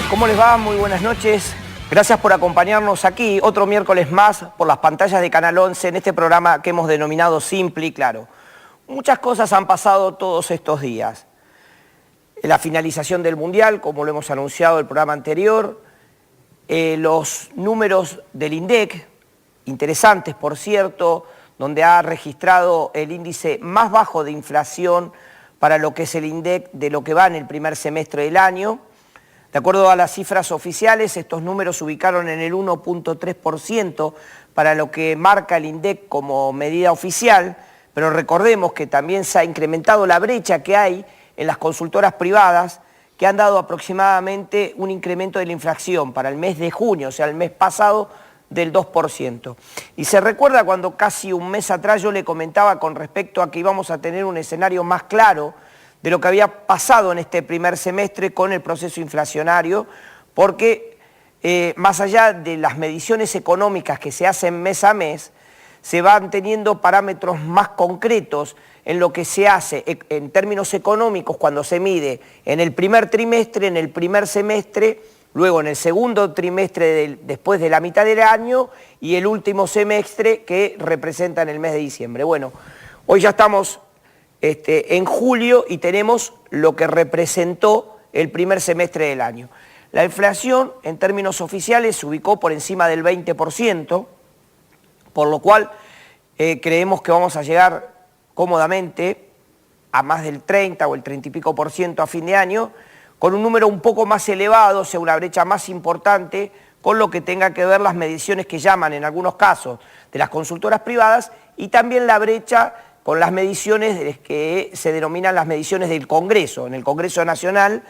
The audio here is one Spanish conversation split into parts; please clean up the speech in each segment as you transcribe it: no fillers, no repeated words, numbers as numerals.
¿Cómo les va? Muy buenas noches. Gracias por acompañarnos aquí otro miércoles más por las pantallas de Canal 11 en este programa que hemos denominado Simple y Claro. Muchas cosas han pasado todos estos días. La finalización del Mundial, como lo hemos anunciado en el programa anterior, los números del INDEC, interesantes por cierto, donde ha registrado el índice más bajo de inflación para lo que es el INDEC de lo que va en el primer semestre del año. De acuerdo a las cifras oficiales, estos números se ubicaron en el 1.3% para lo que marca el INDEC como medida oficial, pero recordemos que también se ha incrementado la brecha que hay en las consultoras privadas, que han dado aproximadamente un incremento de la inflación para el mes de junio, o sea, el mes pasado, del 2%. Y se recuerda cuando casi un mes atrás yo le comentaba con respecto a que íbamos a tener un escenario más claro de lo que había pasado en este primer semestre con el proceso inflacionario, porque más allá de las mediciones económicas que se hacen mes a mes, se van teniendo parámetros más concretos en lo que se hace en términos económicos cuando se mide en el primer trimestre, en el primer semestre, luego en el segundo trimestre después de la mitad del año y el último semestre que representa en el mes de diciembre. Bueno, hoy ya estamos en julio y tenemos lo que representó el primer semestre del año. La inflación en términos oficiales se ubicó por encima del 20%, por lo cual creemos que vamos a llegar cómodamente a más del 30 o el 30 y pico por ciento a fin de año, con un número un poco más elevado, o sea, una brecha más importante con lo que tenga que ver las mediciones que llaman en algunos casos de las consultoras privadas y también la brecha con las mediciones que se denominan las mediciones del Congreso. En el Congreso Nacional,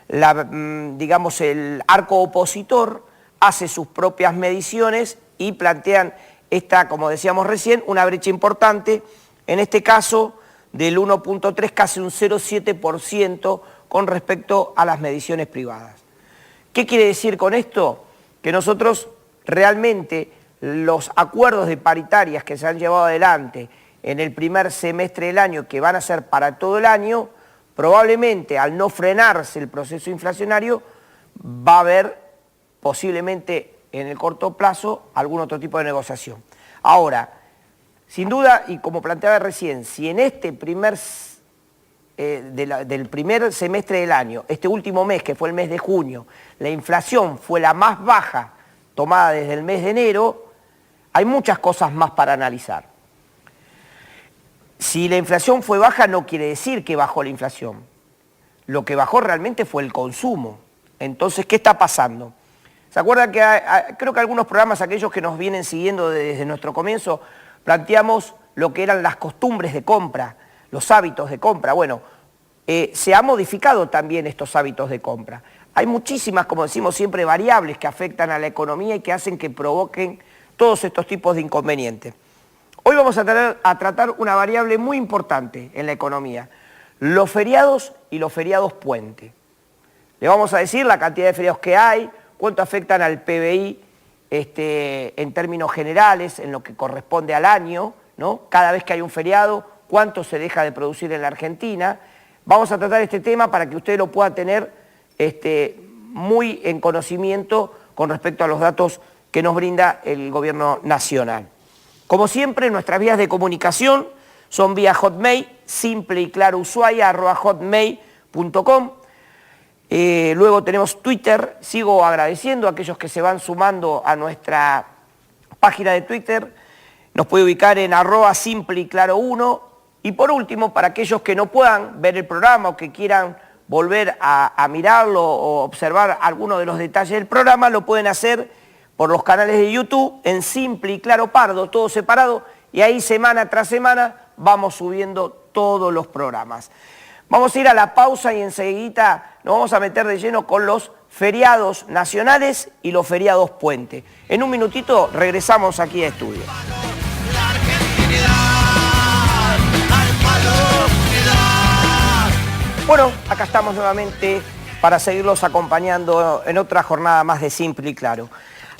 digamos, el arco opositor hace sus propias mediciones y plantean esta, como decíamos recién, una brecha importante, en este caso del 1.3, casi un 0,7% con respecto a las mediciones privadas. ¿Qué quiere decir con esto? Que nosotros realmente los acuerdos de paritarias que se han llevado adelante en el primer semestre del año, que van a ser para todo el año, probablemente al no frenarse el proceso inflacionario, va a haber posiblemente en el corto plazo algún otro tipo de negociación. Ahora, sin duda, y como planteaba recién, si en este del primer semestre del año, este último mes, que fue el mes de junio, la inflación fue la más baja tomada desde el mes de enero, hay muchas cosas más para analizar. Si la inflación fue baja no quiere decir que bajó la inflación. Lo que bajó realmente fue el consumo. Entonces, ¿qué está pasando? ¿Se acuerdan que creo que algunos programas, aquellos que nos vienen siguiendo desde nuestro comienzo, planteamos lo que eran las costumbres de compra, los hábitos de compra? Bueno, se han modificado también estos hábitos de compra. Hay muchísimas, como decimos siempre, variables que afectan a la economía y que hacen que provoquen todos estos tipos de inconvenientes. Hoy vamos a tratar una variable muy importante en la economía, los feriados y los feriados puente. Le vamos a decir la cantidad de feriados que hay, cuánto afectan al PBI en términos generales, en lo que corresponde al año, ¿no? Cada vez que hay un feriado, cuánto se deja de producir en la Argentina. Vamos a tratar este tema para que usted lo pueda tener muy en conocimiento con respecto a los datos que nos brinda el gobierno nacional. Como siempre, nuestras vías de comunicación son vía Hotmail, simple y claro Ushuaia, @hotmail.com. Luego tenemos Twitter. Sigo agradeciendo a aquellos que se van sumando a nuestra página de Twitter. Nos puede ubicar en @simple y claro 1. Y por último, para aquellos que no puedan ver el programa o que quieran volver a mirarlo o observar alguno de los detalles del programa, lo pueden hacer por los canales de YouTube, en Simple y Claro Pardo, todo separado, y ahí semana tras semana vamos subiendo todos los programas. Vamos a ir a la pausa y enseguida nos vamos a meter de lleno con los feriados nacionales y los feriados puente. En un minutito regresamos aquí a estudio. Bueno, acá estamos nuevamente para seguirlos acompañando en otra jornada más de Simple y Claro.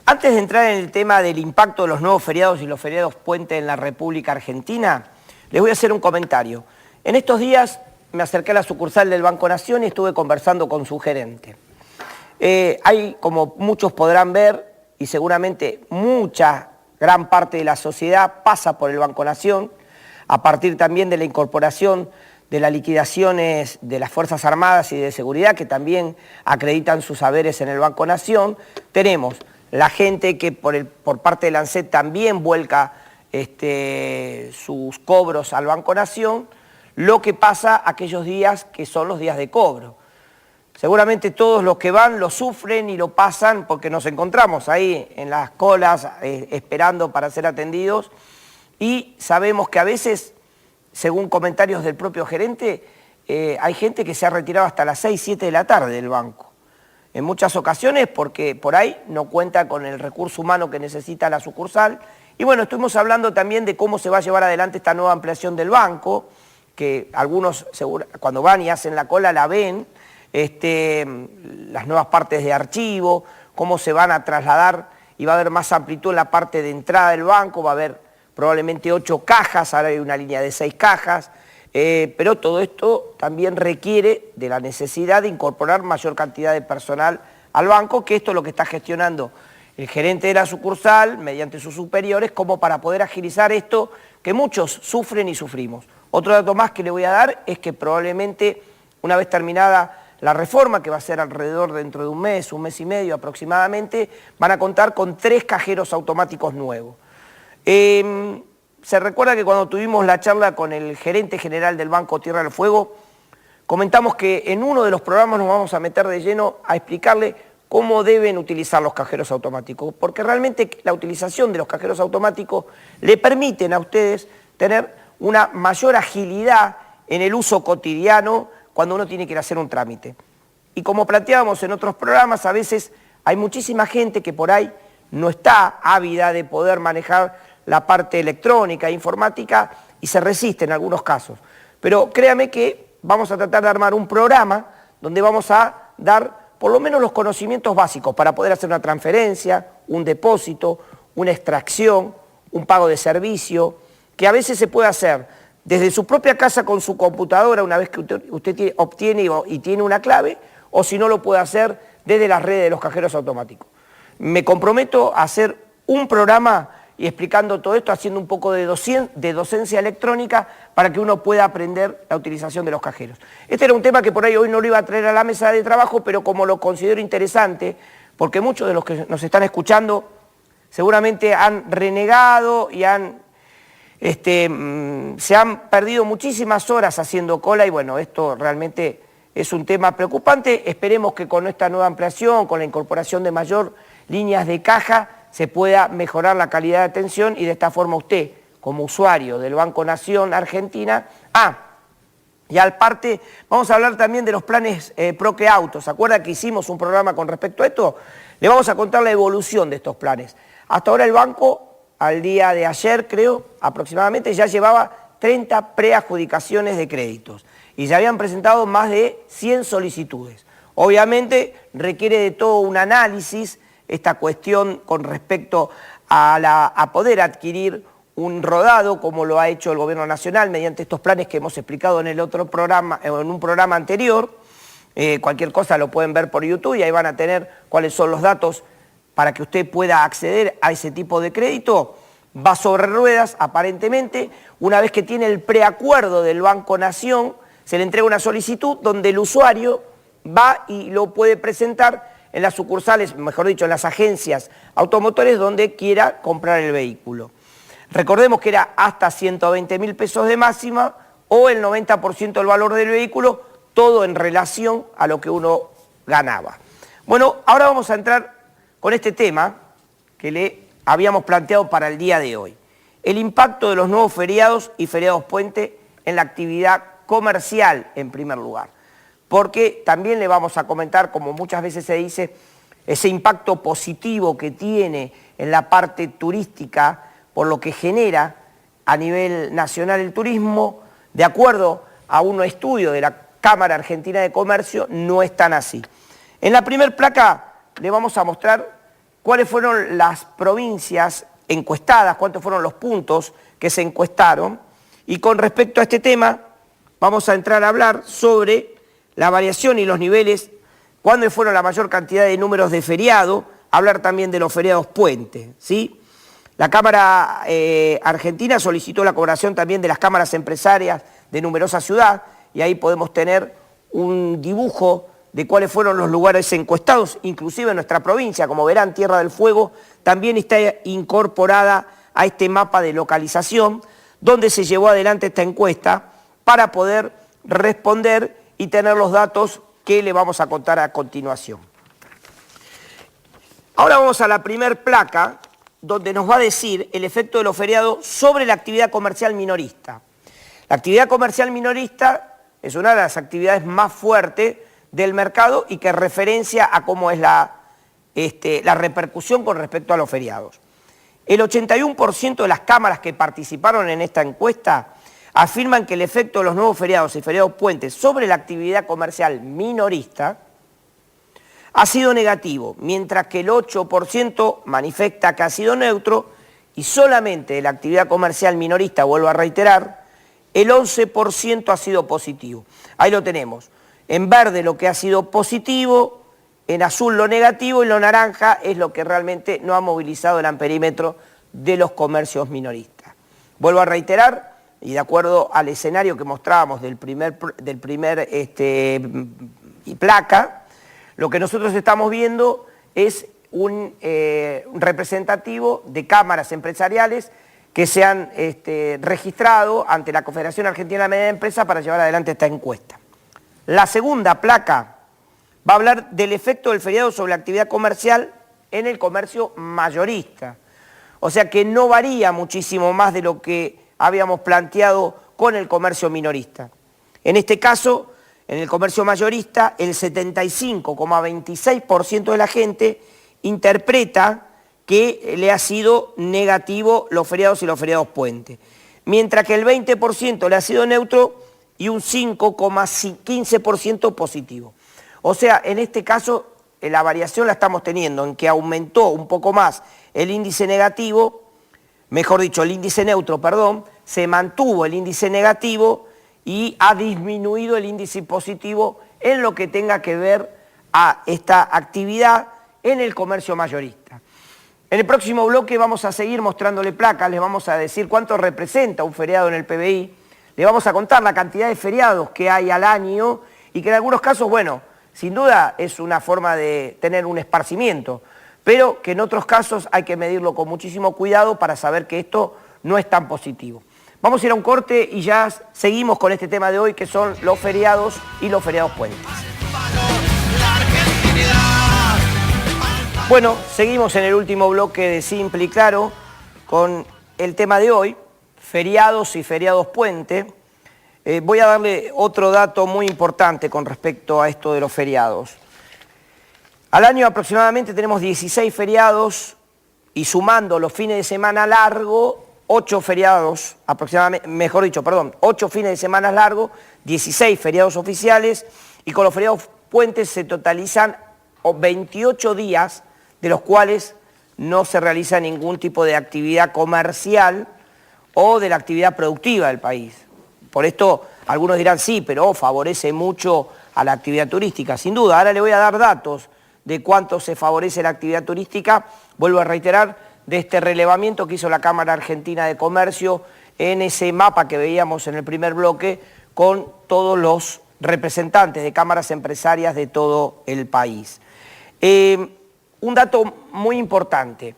Antes de entrar en el tema del impacto de los nuevos feriados y los feriados puente en la República Argentina, les voy a hacer un comentario. En estos días me acerqué a la sucursal del Banco Nación y estuve conversando con su gerente. Hay, como muchos podrán ver, y seguramente gran parte de la sociedad pasa por el Banco Nación, a partir también de la incorporación de las liquidaciones de las Fuerzas Armadas y de Seguridad, que también acreditan sus haberes en el Banco Nación. Tenemos la gente que por parte del ANSES también vuelca sus cobros al Banco Nación, lo que pasa aquellos días que son los días de cobro. Seguramente todos los que van lo sufren y lo pasan porque nos encontramos ahí en las colas esperando para ser atendidos, y sabemos que a veces, según comentarios del propio gerente, hay gente que se ha retirado hasta las 6, 7 de la tarde del banco. En muchas ocasiones porque por ahí no cuenta con el recurso humano que necesita la sucursal. Y bueno, estuvimos hablando también de cómo se va a llevar adelante esta nueva ampliación del banco, que algunos cuando van y hacen la cola la ven, las nuevas partes de archivo, cómo se van a trasladar y va a haber más amplitud en la parte de entrada del banco, va a haber probablemente 8 cajas, ahora hay una línea de 6 cajas, pero todo esto también requiere de la necesidad de incorporar mayor cantidad de personal al banco, que esto es lo que está gestionando el gerente de la sucursal mediante sus superiores, como para poder agilizar esto que muchos sufren y sufrimos. Otro dato más que le voy a dar es que probablemente una vez terminada la reforma, que va a ser alrededor dentro de un mes y medio aproximadamente, van a contar con 3 cajeros automáticos nuevos. Se recuerda que cuando tuvimos la charla con el gerente general del Banco Tierra del Fuego, comentamos que en uno de los programas nos vamos a meter de lleno a explicarle cómo deben utilizar los cajeros automáticos, porque realmente la utilización de los cajeros automáticos le permiten a ustedes tener una mayor agilidad en el uso cotidiano cuando uno tiene que ir a hacer un trámite. Y como planteábamos en otros programas, a veces hay muchísima gente que por ahí no está ávida de poder manejar la parte electrónica e informática y se resiste en algunos casos. Pero créame que vamos a tratar de armar un programa donde vamos a dar por lo menos los conocimientos básicos para poder hacer una transferencia, un depósito, una extracción, un pago de servicio, que a veces se puede hacer desde su propia casa con su computadora una vez que usted obtiene y tiene una clave, o si no lo puede hacer desde las redes de los cajeros automáticos. Me comprometo a hacer un programa y explicando todo esto, haciendo un poco de docencia electrónica para que uno pueda aprender la utilización de los cajeros. Este era un tema que por ahí hoy no lo iba a traer a la mesa de trabajo, pero como lo considero interesante, porque muchos de los que nos están escuchando seguramente han renegado y se han perdido muchísimas horas haciendo cola, y bueno, esto realmente es un tema preocupante. Esperemos que con esta nueva ampliación, con la incorporación de mayor líneas de caja, se pueda mejorar la calidad de atención y de esta forma usted, como usuario del Banco Nación Argentina, y al parte vamos a hablar también de los planes Proque Auto. ¿Se acuerda que hicimos un programa con respecto a esto? Le vamos a contar la evolución de estos planes. Hasta ahora el banco, al día de ayer creo, aproximadamente, ya llevaba 30 preadjudicaciones de créditos y ya habían presentado más de 100 solicitudes. Obviamente requiere de todo un análisis esta cuestión con respecto a poder adquirir un rodado, como lo ha hecho el Gobierno Nacional mediante estos planes que hemos explicado en el otro programa, en un programa anterior. Cualquier cosa lo pueden ver por YouTube y ahí van a tener cuáles son los datos para que usted pueda acceder a ese tipo de crédito. Va sobre ruedas, aparentemente. Una vez que tiene el preacuerdo del Banco Nación, se le entrega una solicitud donde el usuario va y lo puede presentar en las sucursales, mejor dicho, en las agencias automotores donde quiera comprar el vehículo. Recordemos que era hasta 120.000 pesos de máxima o el 90% del valor del vehículo, todo en relación a lo que uno ganaba. Bueno, ahora vamos a entrar con este tema que le habíamos planteado para el día de hoy. El impacto de los nuevos feriados y feriados puente en la actividad comercial en primer lugar. Porque también le vamos a comentar, como muchas veces se dice, ese impacto positivo que tiene en la parte turística por lo que genera a nivel nacional el turismo. De acuerdo a un estudio de la Cámara Argentina de Comercio, no es tan así. En la primer placa le vamos a mostrar cuáles fueron las provincias encuestadas, cuántos fueron los puntos que se encuestaron. Y con respecto a este tema, vamos a entrar a hablar sobre la variación y los niveles cuándo fueron la mayor cantidad de números de feriado, hablar también de los feriados puentes, ¿sí? La Cámara Argentina solicitó la colaboración también de las cámaras empresarias de numerosas ciudades, y ahí podemos tener un dibujo de cuáles fueron los lugares encuestados, inclusive en nuestra provincia. Como verán, Tierra del Fuego también está incorporada a este mapa de localización, donde se llevó adelante esta encuesta para poder responder y tener los datos que le vamos a contar a continuación. Ahora vamos a la primer placa, donde nos va a decir el efecto de los feriados sobre la actividad comercial minorista. La actividad comercial minorista es una de las actividades más fuertes del mercado y que referencia a cómo es la repercusión con respecto a los feriados. El 81% de las cámaras que participaron en esta encuesta afirman que el efecto de los nuevos feriados y feriados puentes sobre la actividad comercial minorista ha sido negativo, mientras que el 8% manifiesta que ha sido neutro y solamente de la actividad comercial minorista, vuelvo a reiterar, el 11% ha sido positivo. Ahí lo tenemos. En verde lo que ha sido positivo, en azul lo negativo y lo naranja es lo que realmente no ha movilizado el amperímetro de los comercios minoristas. Vuelvo a reiterar, y de acuerdo al escenario que mostrábamos del primer placa, lo que nosotros estamos viendo es un representativo de cámaras empresariales que se han registrado ante la Confederación Argentina de Medianas Empresas para llevar adelante esta encuesta. La segunda placa va a hablar del efecto del feriado sobre la actividad comercial en el comercio mayorista. O sea que no varía muchísimo más de lo que habíamos planteado con el comercio minorista. En este caso, en el comercio mayorista, el 75,26% de la gente interpreta que le ha sido negativo los feriados y los feriados puentes, mientras que el 20% le ha sido neutro y un 5,15% positivo. O sea, en este caso, la variación la estamos teniendo en que aumentó un poco más el índice negativo, mejor dicho, el índice neutro, perdón, se mantuvo el índice negativo y ha disminuido el índice positivo en lo que tenga que ver a esta actividad en el comercio mayorista. En el próximo bloque vamos a seguir mostrándole placas, les vamos a decir cuánto representa un feriado en el PBI, le vamos a contar la cantidad de feriados que hay al año y que en algunos casos, bueno, sin duda es una forma de tener un esparcimiento, pero que en otros casos hay que medirlo con muchísimo cuidado para saber que esto no es tan positivo. Vamos a ir a un corte y ya seguimos con este tema de hoy, que son los feriados y los feriados puentes. Bueno, seguimos en el último bloque de Simple y Claro con el tema de hoy, feriados y feriados puente. Voy a darle otro dato muy importante con respecto a esto de los feriados. Al año aproximadamente tenemos 16 feriados y sumando los fines de semana largos, 8 feriados, aproximadamente, mejor dicho, perdón, 8 fines de semana largos, 16 feriados oficiales y con los feriados puentes se totalizan 28 días de los cuales no se realiza ningún tipo de actividad comercial o de la actividad productiva del país. Por esto algunos dirán sí, pero favorece mucho a la actividad turística. Sin duda, ahora le voy a dar datos de cuánto se favorece la actividad turística, vuelvo a reiterar, de este relevamiento que hizo la Cámara Argentina de Comercio en ese mapa que veíamos en el primer bloque con todos los representantes de cámaras empresarias de todo el país. Un dato muy importante,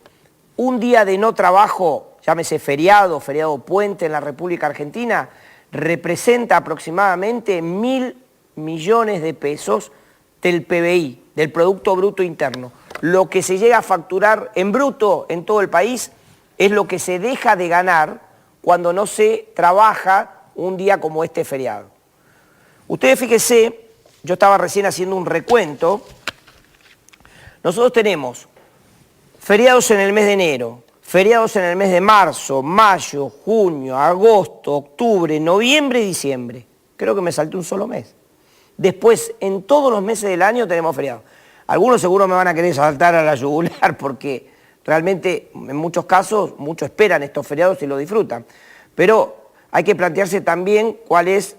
un día de no trabajo, llámese feriado, feriado puente en la República Argentina, representa aproximadamente 1.000 millones de pesos del PBI, del Producto Bruto Interno. Lo que se llega a facturar en bruto en todo el país es lo que se deja de ganar cuando no se trabaja un día como este feriado. Ustedes fíjense, yo estaba recién haciendo un recuento, nosotros tenemos feriados en el mes de enero, feriados en el mes de marzo, mayo, junio, agosto, octubre, noviembre y diciembre. Creo que me salté un solo mes. Después, en todos los meses del año tenemos feriados. Algunos seguro me van a querer saltar a la yugular porque realmente en muchos casos muchos esperan estos feriados y lo disfrutan. Pero hay que plantearse también cuál es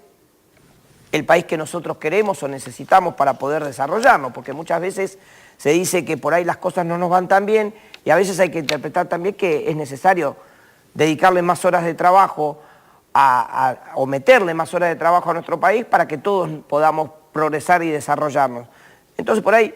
el país que nosotros queremos o necesitamos para poder desarrollarnos, porque muchas veces se dice que por ahí las cosas no nos van tan bien y a veces hay que interpretar también que es necesario dedicarle más horas de trabajo o meterle más horas de trabajo a nuestro país para que todos podamos progresar y desarrollarnos. Entonces por ahí,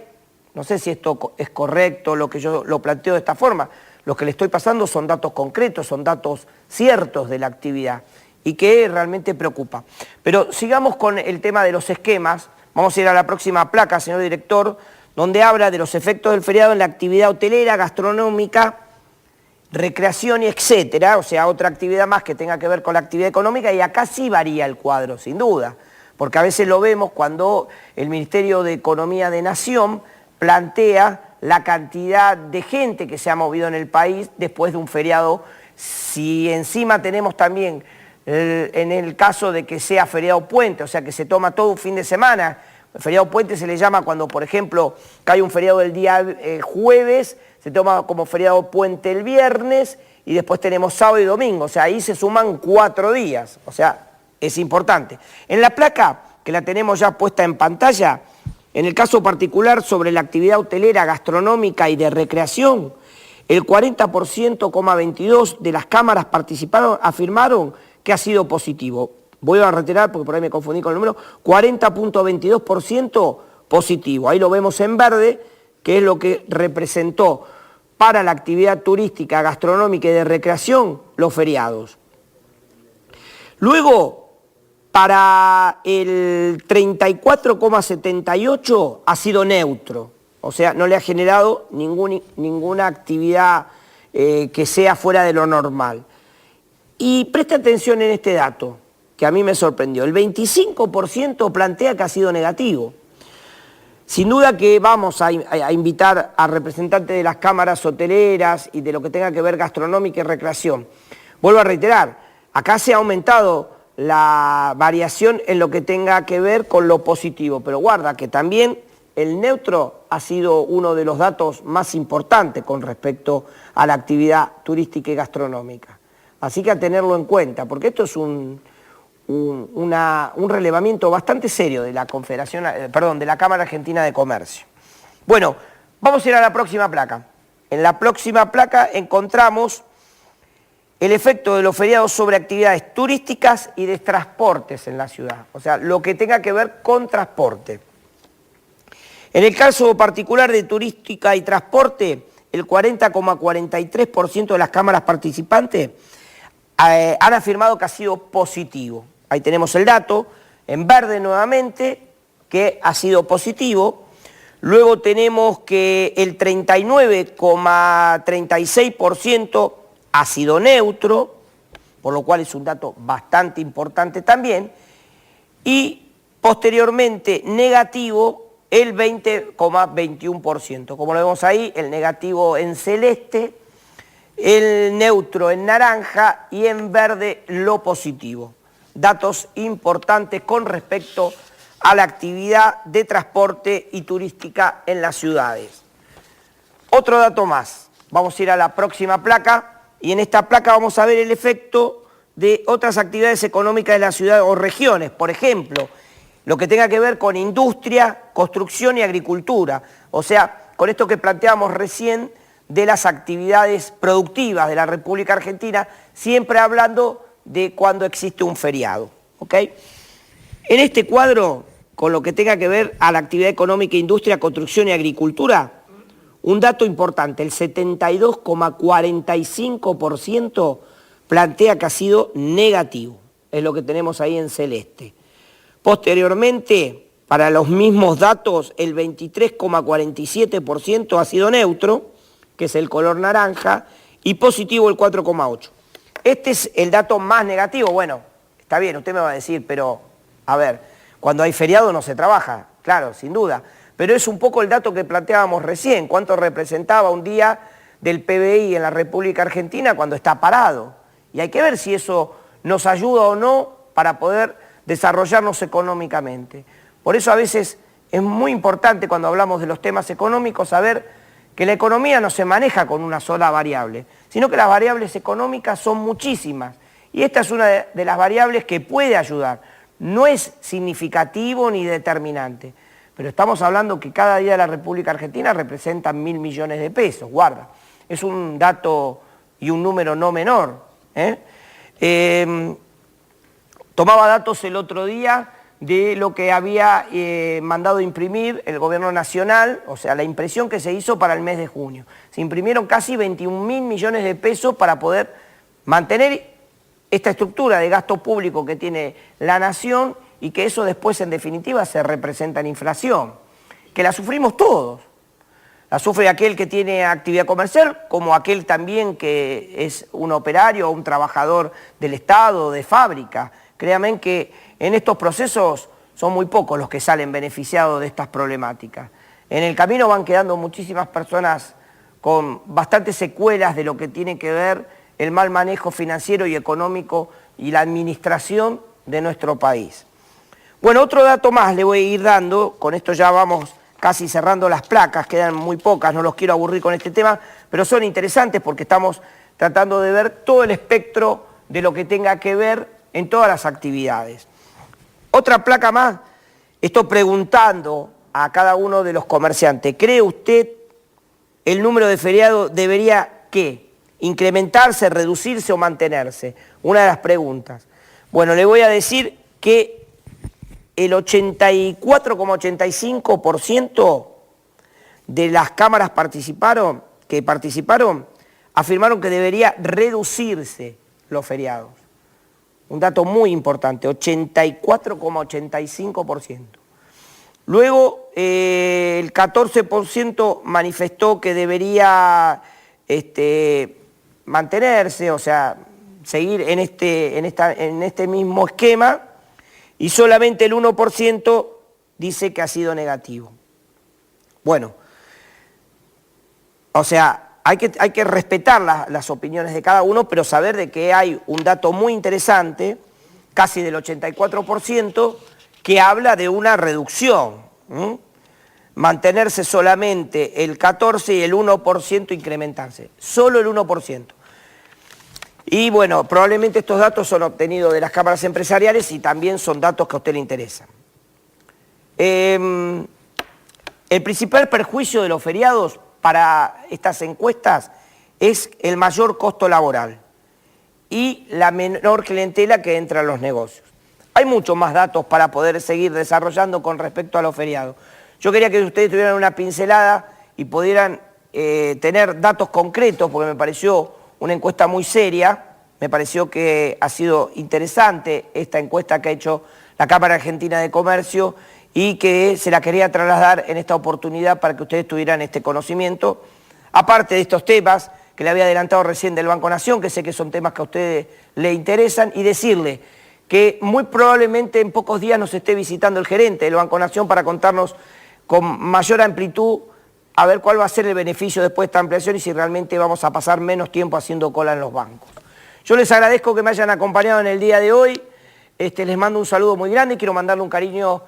no sé si esto es correcto, lo que yo lo planteo de esta forma, lo que le estoy pasando son datos concretos, son datos ciertos de la actividad y que realmente preocupa. Pero sigamos con el tema de los esquemas. Vamos a ir a la próxima placa, señor director, donde habla de los efectos del feriado en la actividad hotelera, gastronómica, recreación y etcétera, o sea, otra actividad más que tenga que ver con la actividad económica, y acá sí varía el cuadro, sin duda, porque a veces lo vemos cuando el Ministerio de Economía de Nación plantea la cantidad de gente que se ha movido en el país después de un feriado. Si encima tenemos también, en el caso de que sea feriado puente, o sea que se toma todo un fin de semana, el feriado puente se le llama cuando, por ejemplo, cae un feriado el día jueves, se toma como feriado puente el viernes y después tenemos sábado y domingo, o sea, ahí se suman 4 días, o sea, es importante. En la placa, que la tenemos ya puesta en pantalla, en el caso particular sobre la actividad hotelera, gastronómica y de recreación, el 40,22% de las cámaras participaron, afirmaron que ha sido positivo. Voy a retirar porque por ahí me confundí con el número, 40,22% positivo. Ahí lo vemos en verde, que es lo que representó para la actividad turística, gastronómica y de recreación los feriados. Luego, para el 34,78% ha sido neutro, o sea, no le ha generado ninguna actividad que sea fuera de lo normal. Y presta atención en este dato, que a mí me sorprendió. El 25% plantea que ha sido negativo. Sin duda que vamos a invitar a representantes de las cámaras hoteleras y de lo que tenga que ver gastronómica y recreación. Vuelvo a reiterar, acá se ha aumentado la variación en lo que tenga que ver con lo positivo, pero guarda que también el neutro ha sido uno de los datos más importantes con respecto a la actividad turística y gastronómica. Así que a tenerlo en cuenta, porque esto es un relevamiento bastante serio de la Confederación, de la Cámara Argentina de Comercio. Bueno, vamos a ir a la próxima placa. En la próxima placa encontramos el efecto de los feriados sobre actividades turísticas y de transportes en la ciudad, o sea, lo que tenga que ver con transporte. En el caso particular de turística y transporte, el 40,43% de las cámaras participantes han afirmado que ha sido positivo. Ahí tenemos el dato, en verde nuevamente, que ha sido positivo. Luego tenemos que el 39,36% ha sido neutro, por lo cual es un dato bastante importante también. Y posteriormente negativo el 20,21%. Como lo vemos ahí, el negativo en celeste, el neutro en naranja y en verde lo positivo. Datos importantes con respecto a la actividad de transporte y turística en las ciudades. Otro dato más. Vamos a ir a la próxima placa y en esta placa vamos a ver el efecto de otras actividades económicas de la ciudad o regiones. Por ejemplo, lo que tenga que ver con industria, construcción y agricultura. O sea, con esto que planteamos recién de las actividades productivas de la República Argentina, siempre hablando de cuando existe un feriado. ¿Ok? En este cuadro, con lo que tenga que ver a la actividad económica, industria, construcción y agricultura, un dato importante, el 72,45% plantea que ha sido negativo, es lo que tenemos ahí en celeste. Posteriormente, para los mismos datos, el 23,47% ha sido neutro, que es el color naranja, y positivo el 4,8%. Este es el dato más negativo. Bueno, está bien, usted me va a decir, pero, a ver, cuando hay feriado no se trabaja, claro, sin duda. Pero es un poco el dato que planteábamos recién, cuánto representaba un día del PBI en la República Argentina cuando está parado. Y hay que ver si eso nos ayuda o no para poder desarrollarnos económicamente. Por eso a veces es muy importante cuando hablamos de los temas económicos saber que la economía no se maneja con una sola variable, sino que las variables económicas son muchísimas. Y esta es una de las variables que puede ayudar. no es significativo ni determinante, pero estamos hablando que cada día de la República Argentina representa 1.000 millones de pesos, guarda. Es un dato y un número no menor. Tomaba datos el otro día de lo que había mandado imprimir el gobierno nacional, o sea, la impresión que se hizo para el mes de junio. Se imprimieron casi 21.000 millones de pesos para poder mantener esta estructura de gasto público que tiene la nación y que eso después en definitiva se representa en inflación, que la sufrimos todos. La sufre aquel que tiene actividad comercial, como aquel también que es un operario o un trabajador del Estado, de fábrica. Créanme que en estos procesos son muy pocos los que salen beneficiados de estas problemáticas. En el camino van quedando muchísimas personas con bastantes secuelas de lo que tiene que ver el mal manejo financiero y económico y la administración de nuestro país. Bueno, otro dato más le voy a ir dando, con esto ya vamos casi cerrando las placas, quedan muy pocas, no los quiero aburrir con este tema, pero son interesantes porque estamos tratando de ver todo el espectro de lo que tenga que ver en todas las actividades. Otra placa más, estoy preguntando a cada uno de los comerciantes, ¿cree usted el número de feriados debería qué? ¿Incrementarse, reducirse o mantenerse? Una de las preguntas. Bueno, le voy a decir que el 84,85% de las cámaras que participaron afirmaron que debería reducirse los feriados. Un dato muy importante, 84,85%. Luego, el 14% manifestó que debería mantenerse, o sea, seguir en este mismo esquema, y solamente el 1% dice que ha sido negativo. Bueno, o sea, hay que respetar las opiniones de cada uno, pero saber de que hay un dato muy interesante, casi del 84%, que habla de una reducción. Mantenerse solamente el 14% y el 1% incrementarse, solo el 1%. Y bueno, probablemente estos datos son obtenidos de las cámaras empresariales y también son datos que a usted le interesan. El principal perjuicio de los feriados para estas encuestas es el mayor costo laboral y la menor clientela que entra a los negocios. Hay muchos más datos para poder seguir desarrollando con respecto a los feriados. Yo quería que ustedes tuvieran una pincelada y pudieran tener datos concretos, porque me pareció una encuesta muy seria, me pareció que ha sido interesante esta encuesta que ha hecho la Cámara Argentina de Comercio y que se la quería trasladar en esta oportunidad para que ustedes tuvieran este conocimiento. Aparte de estos temas que le había adelantado recién del Banco Nación, que sé que son temas que a ustedes les interesan, y decirle que muy probablemente en pocos días nos esté visitando el gerente del Banco Nación para contarnos con mayor amplitud a ver cuál va a ser el beneficio después de esta ampliación y si realmente vamos a pasar menos tiempo haciendo cola en los bancos. Yo les agradezco que me hayan acompañado en el día de hoy, les mando un saludo muy grande y quiero mandarle un cariño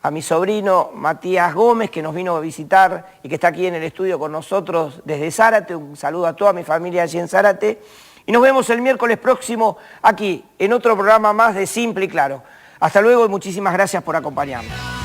a mi sobrino Matías Gómez, que nos vino a visitar y que está aquí en el estudio con nosotros desde Zárate. Un saludo a toda mi familia allí en Zárate. Y nos vemos el miércoles próximo aquí, en otro programa más de Simple y Claro. Hasta luego y muchísimas gracias por acompañarnos.